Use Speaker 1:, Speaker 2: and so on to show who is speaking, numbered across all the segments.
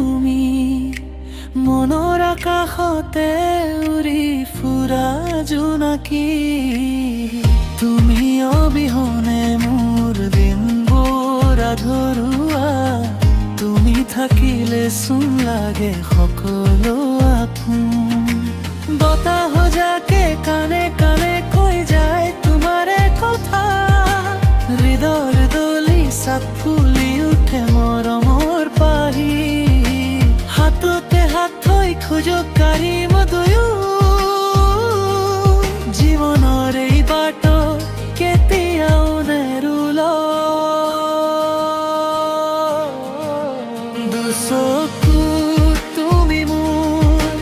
Speaker 1: তুমি মনৰ আকাশতে উৰি ফুৰা জোনাকী তুমি অবিহনে মোৰ দিনবোৰ আধৰুৱা তুমি থাকিলে চোন লাগে সকলো আপোন বতাহ যাকে কানে কানে কৈ যায় তোমাৰে কথা হৃদয়ৰ দলি চাপ ফুলি উঠে মৰমৰ পাহি হাততে হাত থৈ খোজক কাঢ়িম দুয়ো জীৱনৰ এই বাট কেতিয়াও নেৰুলো দুচকু তুমি মোৰ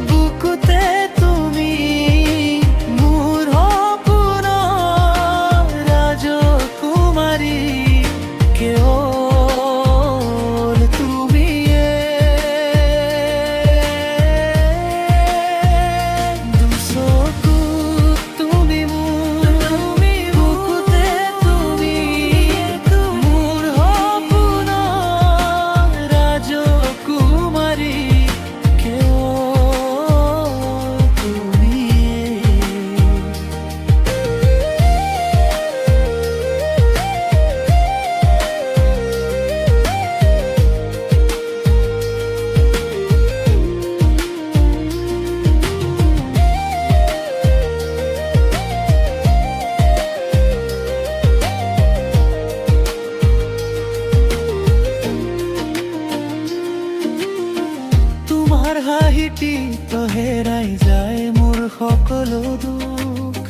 Speaker 1: বুকুতে তুমি মোৰ সপোনৰ ৰাজকুমাৰী কেৱল তুমিয়ে দুচকু তুমি মোৰ বুকুতে তুমি মোৰ সপোনৰ ৰাজকুমাৰী কেৱল তুমিয়ে তোমাৰ হাঁহিটি হেৰাই যায় মোৰ সকলো দুখ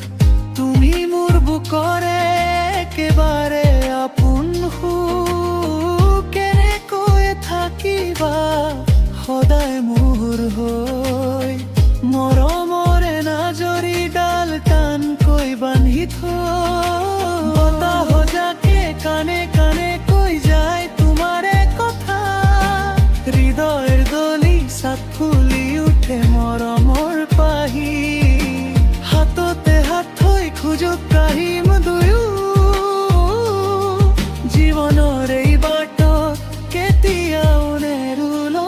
Speaker 1: তুমি মোৰ বুকৰে একেবাৰে আপোন সুখ কেনেকৈ থাকিবা সদায় মোৰ হৈ মৰমৰে নাজৰি ডাল টানকৈ বান্ধি থৈ বতাহ যাকে কানে কানে কৈ যায় তোমাৰে কথা হৃদয়ৰ দলি চাপ ফুলি উঠে মৰমৰ পাহি হাততে হাত থৈ খোজক কাঢ়িম দুয়ো জীৱনৰ এই বাট কেতিয়াও নেৰুলো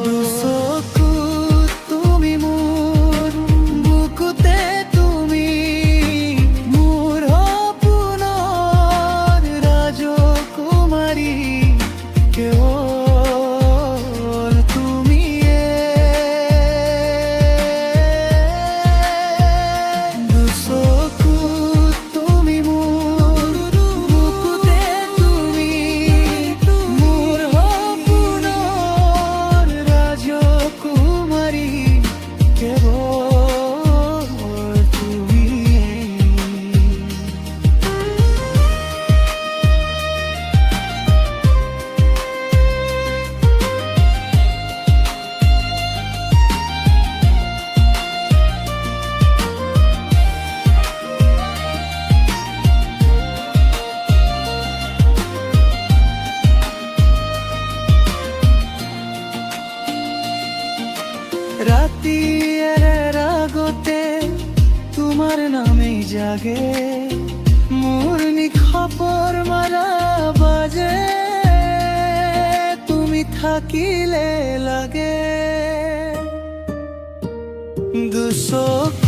Speaker 1: দুচকু তুমি মোৰ বুকুতে তুমি মোৰ সপোনৰ ৰাজকুমাৰী কেৱল তুমিয়ে দুচকু তুমি মোৰ বুকুতে তুমি মোৰ সপোনৰ ৰাজকুমাৰী কেৱল তুমিয়ে ৰাতি এৰাৰ আগতে তোমাৰ নামেই জাগে মোৰ নিশাপৰ মাৰা বাজে তুমি থাকিলে লাগে দুচকু